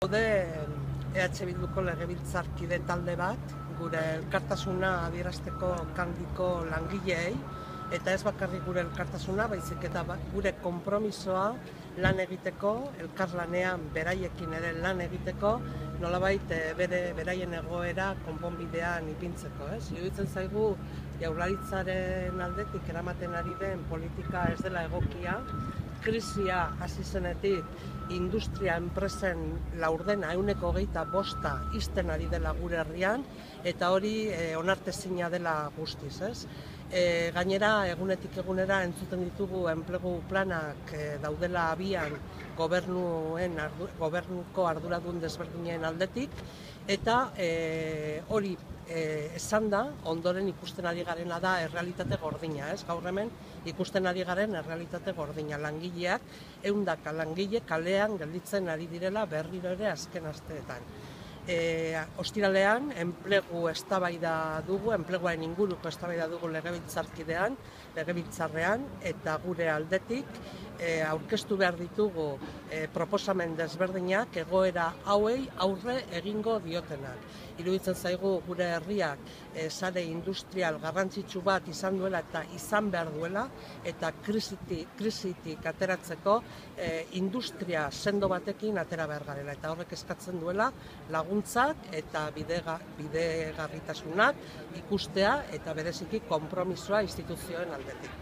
Gaude EH Bilduko legebiltzarkide talde bat, gure elkartasuna adierazteko Kandiko langileei, eta ez bakarrik gure elkartasuna, baizik eta gure konpromisoa lan egiteko, elkarlanean beraiekin ere lan egiteko, nolabait beraien egoera konponbidean ipintzeko. Iruditzen zaigu Jaurlaritzaren aldetik eramaten ari den politika ez dela egokia, krisia hasi zenetik industria enpresen laurdena 25% ixten ari dela gure herrian, eta hori onartezina dela guztiz. Gainera, egunetik egunera entzuten ditugu enplegu planak daudela abian gobernuko arduradun desberdinen aldetik, eta hori esan da, ondoren ikusten ari garena da errealitate gordina. Gaur hemen ikusten ari garen errealitate gordina. Langileak, 100 langile kalean gelditzen ari direla berriro ere azken asteetan. Ostiralean enplegu eztabaida dugu, enpleguaren inguruko eztabaida dugu legebiltzarrean, eta gure aldetik aurkeztu behar ditugu proposamen desberdinak egoera hauei aurre egingo diotenak. Iruditzen zaigu gure herriak sare industrial garrantzitsu bat izan duela eta izan behar duela, eta krisitik ateratzeko industria sendo batekin atera behar garela, eta horrek eskatzen duela laguntzak eta bidegarritasunak ikustea eta bereziki konpromisoa instituzioen aldetik.